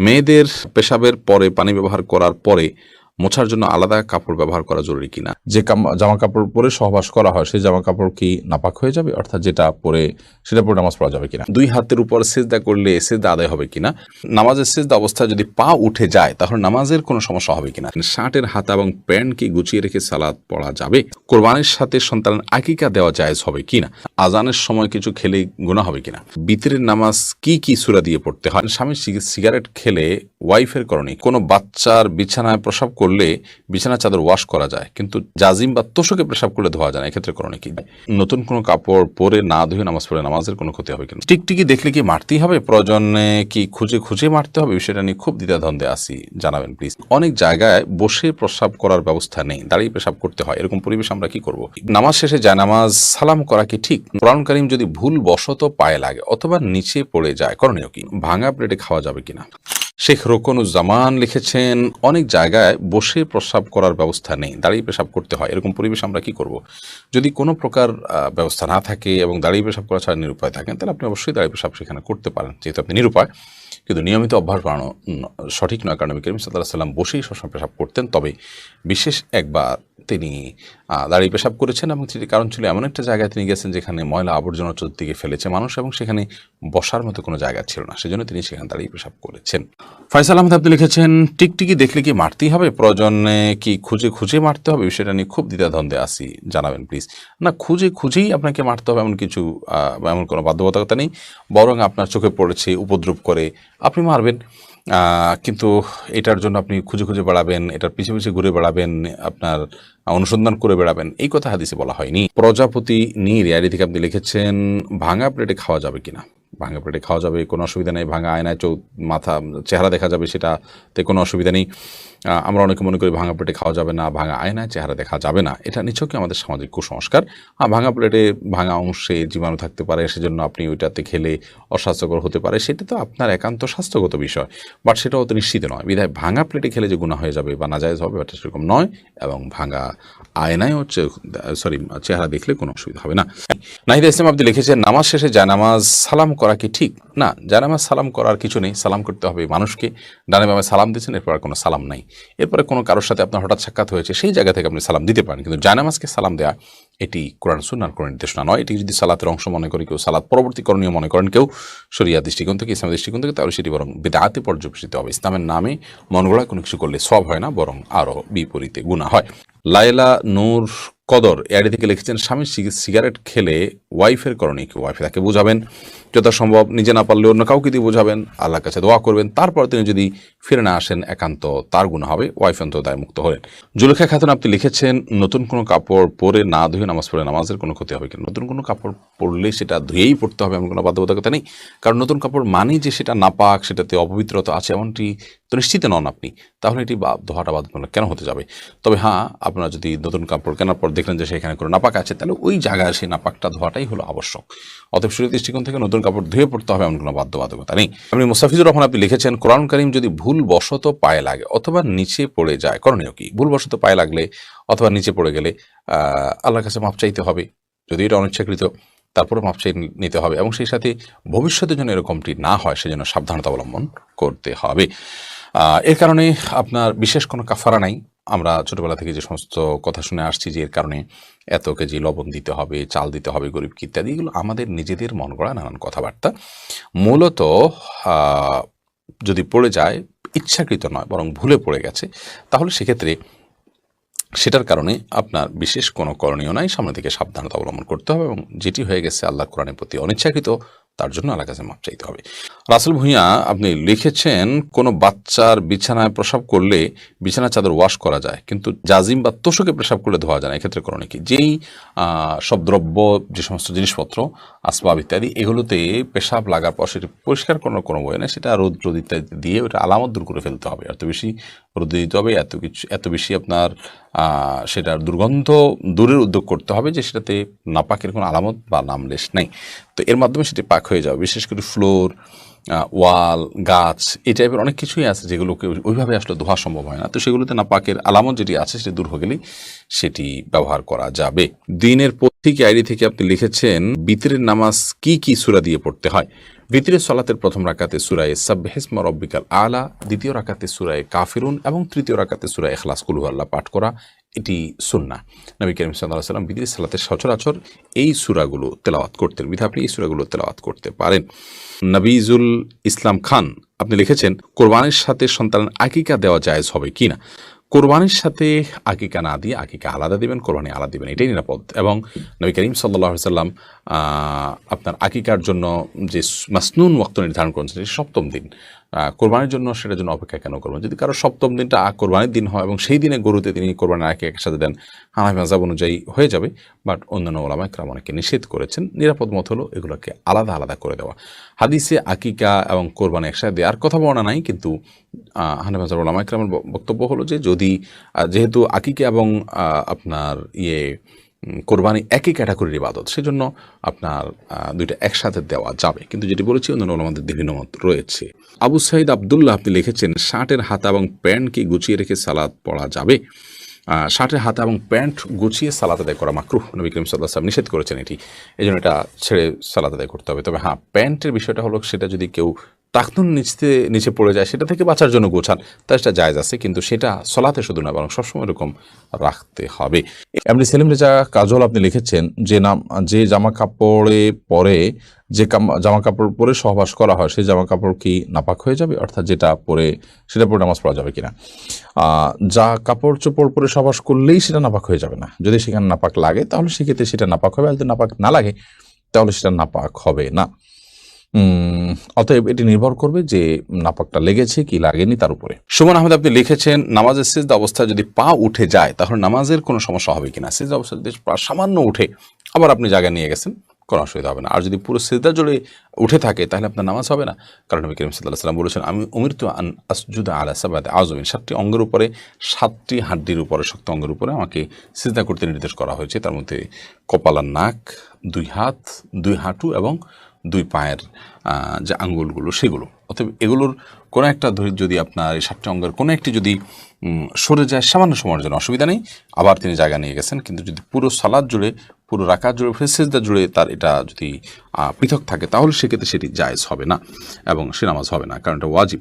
মেয়েদের পেশাবের পরে পানি ব্যবহার করার পরে মোছার জন্য আলাদা কাপড় ব্যবহার করা জরুরি কিনা? যে জামা কাপড় পরে সহবাস করা হয় সেই জামা কাপড় কি নাপাক হয়ে যাবে, অর্থাৎ যেটা পরে সেটা পরে নামাজ পড়া যাবে কিনা? দুই হাতের উপর সিজদা করলে সিজদা আদায় হবে কিনা? নামাজের সিজদা অবস্থায় যদি পা উঠে যায় তাহলে নামাজের কোনো সমস্যা হবে কিনা? শার্টের হাতা এবং প্যান্ট কি গুছিয়ে রেখে সালাত পড়া যাবে? কোরবানির সাথে সন্তানের আকিকা দেওয়া জায়েজ হবে কিনা? আজানের সময় কিছু খেলে গুনাহ হবে কিনা? বিতরের নামাজ কি কি সূরা দিয়ে পড়তে হয়? স্বামী সিগারেট খেলে ওয়াইফের করণীয়। কোনো বাচ্চার বিছানায় প্রসাব করলে বিছানার চাদর ওয়াশ করা যায়, কিন্তু জাজিম বা তোষকে প্রসাব করলে ধোয়া যায় না, এক্ষেত্রে করণীয় কি? নতুন কোনো কাপড় পরে না ধুয়ে নামাজ পড়ে নামাজের কোনো ক্ষতি হবে কিনা? টিকটিকি দেখলে কি মারতেই হবে? প্রয়োজনে কি খুঁজে খুঁজে মারতে হবে? বিষয়টা নিয়ে খুব দ্বিধাদ্বন্দ্বে আছি, জানাবেন প্লিজ। অনেক জায়গায় বসে প্রসাব করার ব্যবস্থা নেই, দাঁড়িয়ে পেশাব করতে হয়, এরকম পরিবেশ আমরা কি করব? নামাজ শেষে যায় নামাজ সালাম করা কি ঠিক? কোরআন কারীম যদি ভুল বশত পায়ে লাগে অথবা নিচে পড়ে যায় করণীয় কি? ভাঙা প্লেটে খাওয়া যাবে কিনা? শেখ রোকনুজ্জামান লিখেছেন, অনেক জায়গায় বসে প্রস্রাব করার ব্যবস্থা নেই, দাঁড়িয়ে পেশাব করতে হয়, এরকম পরিবেশ আমরা কি করব? যদি কোনো প্রকার ব্যবস্থা না থাকে এবং দাঁড়িয়ে পেশাব করা ছাড়া নিরুপায় থাকেন, তাহলে আপনি অবশ্যই দাঁড়িয়ে পেশাব সেখানে করতে পারেন, যেহেতু আপনি নিরুপায়। কিন্তু নিয়মিত অভ্যাস বাড়ানো সঠিক নয়, কারণ নবী করিম সাল্লাল্লাহু আলাইহি ওয়াসাল্লাম বসেই সবসময় পেশাব করতেন। তবে বিশেষ একবার তিনি দাঁড়িয়ে পেশাব করেছেন এবং সেটি কারণ ছিল এমন একটা জায়গায় তিনি গেছেন যেখানে ময়লা আবর্জনা চতুর্দিকে ফেলেছে মানুষ এবং সেখানে বসার মতো কোনো জায়গা ছিল না, সেজন্য তিনি সেখানে দাঁড়িয়ে পেশাব করেছেন। ফয়সাল আহমেদ আপনি লিখেছেন, টিকটিকি দেখলে কি মারতেই হবে? প্রয়োজনে কি খুঁজে খুঁজে মারতে হবে? বিষয়টা নিয়ে খুব দ্বিধাদ্বন্দ্বে আছি, জানাবেন প্লিজ। না, খুঁজে খুঁজেই আপনাকে মারতে হবে এমন কিছু এমন কোনো বাধ্যবাধকতা নেই, বরং আপনার চোখে পড়েছে উপদ্রব করে আপনি মারবেন, কিন্তু এটার জন্য আপনি খুঁজে খুঁজে বেড়াবেন, এটার পিছে পিছে ঘুরে বেড়াবেন, আপনার অনুসন্ধান করে বেড়াবেন, এই কথা হাদিসে বলা হয়নি। প্রজাপতি নীর ইয়ারি থেকে আপনি লিখেছেন, ভাঙা প্লেটে খাওয়া যাবে কিনা? ভাঙা প্লেটে খাওয়া যাবে, কোনো অসুবিধা নেই। ভাঙা আয়নায় মাথা চেহারা দেখা যাবে, সেটাতে কোনো অসুবিধা নেই। আমরা অনেকে মনে করি ভাঙা প্লেটে খাওয়া যাবে না, ভাঙা আয়নায় চেহারা দেখা যাবে না, এটা নিছকই আমাদের সামাজিক কুসংস্কার। ভাঙা প্লেটে ভাঙা অংশে জীবাণু থাকতে পারে, সেজন্য আপনি ওইটাতে খেলে অস্বাস্থ্যকর হতে পারে, সেটা তো আপনার একান্ত স্বাস্থ্যগত বিষয়, বাট সেটাও তো নিশ্চিত নয়। বিধায় ভাঙা প্লেটে খেলে যে গুনাহ হয়ে যাবে বা নাজায়েজ হবে, এটা সেরকম নয়। এবং ভাঙা আয়নায় চেহারা দেখলে কোনো অসুবিধা হবে না। নাহিদা ইসলাম আপনি লিখেছেন, নামাজ শেষে জায়নামাজ সালাম করা কি ঠিক? না, জায়নামাজ সালাম করার কিছু নেই, সালাম করতে হবে মানুষকে। ডানে বামে সালাম দিচ্ছেন, এরপর আর কোনো সালাম নাই। এরপরে কোনো কারোর সাথে আপনার হঠাৎ সাক্ষাৎ হয়েছে, সেই জায়গা থেকে আপনি সালাম দিতে পারেন, কিন্তু জায়নামাজকে সালাম দেওয়া এটি কোরআন সুন্নাহর কোনো নির্দেশনা নয়। এটি যদি সালাতের অংশ মনে করি কেউ, সালাত পরবর্তী করণীয় মনে করেন কেউ শরিয়া দৃষ্টিকোণ থেকে, ইসলামের দৃষ্টিকোণ থেকে, তাহলে সেটি বরং বিদআতে পর্যবেসিত হবে। ইসলামের নামে মন গড়া কোনো কিছু করলে সওয়াব হয় না, বরং আরও বিপরীতে গুনাহ হয়। লায়লা নূর কদর এআইডি থেকে লিখেছেন, স্বামী সিগারেট খেলে ওয়াইফের করণীয় কি? ওয়াইফে তাকে বোঝাবেন, যথাসম্ভব নিজে না পারলে অন্য কাউকে দিয়ে বোঝাবেন, আল্লাহর কাছে দোয়া করবেন, তারপর তিনি যদি ফিরে না আসেন একান্ত তার গুনাহ হবে, ওয়াইফ অন্তত দায় মুক্ত হলেন। জুলেখা খাতুন আপনি লিখেছেন, নতুন কোনো কাপড় পরে না ধুয়ে নামাজ পড়ে নামাজের কোনো ক্ষতি হবে কিনা? নতুন কোনো কাপড় পরলে সেটা ধুয়েই পড়তে হবে এমন কোনো বাধ্যবাধকতা নেই, কারণ নতুন কাপড় মানেই যে সেটা নাপাক, সেটাতে অপবিত্রতা আছে এমনটি তো নিশ্চিত নন আপনি, তাহলে এটি ধোয়াটা বাধ্যতামূলক কেন হতে যাবে? তবে হ্যাঁ, আপনারা যদি নতুন কাপড় কেনার পর দেখলেন যে সেখানে কোনো নাপাক আছে, তাহলে ওই জায়গায় সেই নাপাকটা ধোয়াটাই হলো আবশ্যক। অতএব শরীয়তের দৃষ্টিকোণ থেকে নতুন কাপড় ধুয়ে পড়তে হবে এমন কোনো বাধ্যবাধকতা নেই। আপনি মুস্তাফিজুর রহমান আপনি লিখেছেন, কোরআন কারীম যদি ভুল বশত পায়ে লাগে অথবা নিচে পড়ে যায় করণীয় কি? ভুল বশত পায়ে লাগলে অথবা নিচে পড়ে গেলে আল্লাহর কাছে মাপ চাইতে হবে, যদি এটা অনিচ্ছাকৃত, তারপরে মাপ চাই নিতে হবে, এবং সেই সাথে ভবিষ্যতে যেন এরকমটি না হয় সেজন্য সাবধানতা অবলম্বন করতে হবে। এর কারণে আপনার বিশেষ কোনো কাফারা নাই। আমরা ছোটবেলা থেকে যে সমস্ত কথা শুনে আসছি যে এর কারণে এত কেজি লবণ দিতে হবে, চাল দিতে হবে গরিবকে ইত্যাদি, এগুলো আমাদের নিজেদের মন গড়া নানান কথাবার্তা। মূলত যদি পড়ে যায়, ইচ্ছাকৃত নয় বরং ভুলে পড়ে গেছে, তাহলে সেক্ষেত্রে সেটার কারণে আপনার বিশেষ কোনো করণীয় নাই, সামনে থেকে সাবধানতা অবলম্বন করতে হবে, এবং যেটি হয়ে গেছে আল্লাহর কোরআনের প্রতি অনিচ্ছাকৃত, তার জন্য আল্লাহর কাছে মাপ চাইতে হবে। রাসেল ভূঁইয়া আপনি লিখেছেন, কোনো বাচ্চার বিছানায় প্রসাব করলে বিছানার চাদর ওয়াশ করা যায়, কিন্তু জাজিম বা তোষকে প্রসাব করলে ধোয়া যায় না, এক্ষেত্রে করণীয় কি? যেই সব দ্রব্য, যে সমস্ত জিনিসপত্র, আসবাব ইত্যাদি, এগুলোতে পেশাব লাগার পর সেটি পরিষ্কার করার কোনো বই নেই, সেটা রোদ ইত্যাদি দিয়ে ওটা আলামত দূর করে ফেলতে হবে। এত বেশি রোদ দিতে হবে, এত বেশি আপনার সেটার দুর্গন্ধ দূরের উদ্যোগ করতে হবে যে সেটাতে নাপাকের কোনো আলামত বা নামলেশ নেই। তো এর মাধ্যমে সেটি পাক হয়ে যাবে। বিশেষ করে ফ্লোর, ওয়াল, গাছ, এই টাইপের অনেক কিছুই আছে যেগুলোকে ওইভাবে আসলে ধোয়া সম্ভব হয় না, তো সেগুলোতে নাপাকের আলামত যেটি আছে সেটি দূর হয়ে গেলেই সেটি ব্যবহার করা যাবে। দিনের পত্রিকা আইডি থেকে আপনি লিখেছেন, বিতরের নামাজ কি কি সূরা দিয়ে পড়তে হয়? ভিতরের সালাতের প্রথম রাকাতে সূরায়ে সাব্বিহিসমা রাব্বিকাল আলা, দ্বিতীয় রাকাতে সূরায়ে কাফিরুন এবং তৃতীয় রাকাতে সূরা ইখলাস কুল হুয়াল্লাহ পাঠ করা এটি সুন্নাহ। নবী করিম সাল্লাল্লাহু আলাইহি ওয়াসাল্লাম ভিতরের সালাতে সচরাচর এই সূরাগুলো তেলাওয়াত করতেন, বিধায় আপনি এই সূরাগুলো তেলাওয়াত করতে পারেন। নবীজুল ইসলাম খান আপনি লিখেছেন, কোরবানির সাথে সন্তানের আকিকা দেওয়া জায়েজ হবে কিনা? কোরবানির সাথে আকিকা না দিয়ে আকিকা আলাদা দিবেন, কোরবানি আলাদা দিবেন, এটাই নিরাপদ। এবং নবী করিম সাল্লাল্লাহু আলাইহি ওয়াসাল্লাম আপনার আকিকার জন্য যে মাসনুন ওয়াক্ত নির্ধারণ করেছেন সেটি সপ্তম দিন। কোরবানির জন্য সেটার জন্য অপেক্ষা কেন করবেন? যদি কারো সপ্তম দিনটা কোরবানির দিন হয় এবং সেই দিনে গরুতে তিনি কোরবানির আকিকার সাথে দেন, হানাফি মাযহাব অনুযায়ী হয়ে যাবে। বাট অন্যান্য ওলামা ইকরাম অনেকে নিষেধ করেছেন। নিরাপদ মত হলো এগুলোকে আলাদা আলাদা করে দেওয়া। হাদিসে আকিকা এবং কোরবানি একসাথে দেওয়ার কথা বলা নাই, কিন্তু হানাফি মাযহাব ওলামা ইকরামের বক্তব্য হলো যে যদি যেহেতু আকিকা এবং আপনার কোরবানি একই ক্যাটাগরির ইবাদত, সেজন্য আপনার দুইটা একসাথে দেওয়া যাবে। কিন্তু যেটি বলেছি অন্যান্য ওলামাদের বিভিন্ন মত রয়েছে। আবু সাইদ আব্দুল্লাহ আপনি লিখেছেন, শার্টের হাতা এবং প্যান্ট কি গুছিয়ে রেখে সালাত পড়া যাবে? শার্টের হাতা এবং প্যান্ট গুছিয়ে সালাত আদায় করা মাকরুহ, নবী করিম সাল্লাল্লাহু আলাইহি ওয়াসাল্লাম নিষেধ করেছেন এটি, এই জন্য এটা ছেড়ে সালাত আদায় করতে হবে। তবে হ্যাঁ, প্যান্টের বিষয়টা হলো সেটা যদি কেউ টাকনুন নিচে পড়ে যায় সেটা থেকে বাঁচার জন্য গোছান, তা সেটা জায়েজ আছে, কিন্তু সেটা সলাতে শুধু না বরং সবসময় এরকম রাখতে হবে। এমনি সেলিম রেজা কাজল আপনি লিখেছেন, যে জামা কাপড়ে পরে জামা কাপড় পরে সহবাস করা হয় সেই জামা কাপড় কি নাপাক হয়ে যাবে? অর্থাৎ যেটা পরে সেটা পরে নামাজ পড়া যাবে কিনা? যা কাপড় চোপড় পরে সহবাস করলেই সেটা নাপাক হয়ে যাবে না। যদি সেখানে নাপাক লাগে তাহলে সেক্ষেত্রে সেটা নাপাক হবে, আর যদি নাপাক না লাগে তাহলে সেটা নাপাক হবে না। অতএব এটি নির্ভর করবে যে নাপাকটা লেগেছে কি লাগেনি তার উপরে। সুমন আহমেদ আপনি লিখেছেন, নামাজের সিজদা অবস্থায় যদি পা উঠে যায় তাহলে নামাজের কোনো সমস্যা হবে কিনা? সিজদা অবস্থায় যদি পা সামান্য উঠে আবার আপনি জায়গায় নিয়ে গেছেন, কোনো অসুবিধা হবে না। আর যদি পুরো সিজদা জুড়ে উঠে থাকে তাহলে আপনার নামাজ হবে না, কারণ নবী করিম সাল্লাল্লাহু আলাইহি ওয়াসাল্লাম বলেছেন, আমি উমিরতু আন আসজুদা আলা সাবআতি আযমিন, 7টি অঙ্গের উপরে, 7টি হাড্ডির উপরে, শক্ত অঙ্গের উপরে আমাকে সিজদা করতে নির্দেশ করা হয়েছে। তার মধ্যে কপাল আর নাক, 2 হাত, 2 হাঁটু এবং 2 পায়ের যে আঙ্গুলগুলো সেগুলো। অতএব এগুলোর কোনো একটা যদি আপনার এই 7টি অঙ্গের কোনো একটি যদি সরে যায় সামান্য সময়ের জন্য অসুবিধা নেই, আবার তিনি জায়গা নিয়ে গেছেন। কিন্তু যদি পুরো সালাত জুড়ে, পুরো রাকাত জুড়ে, সিজদা জুড়ে তার এটা যদি পৃথক থাকে তাহলে সেক্ষেত্রে সেটি জায়েজ হবে না এবং সে নামাজ হবে না, কারণ এটা ওয়াজিব।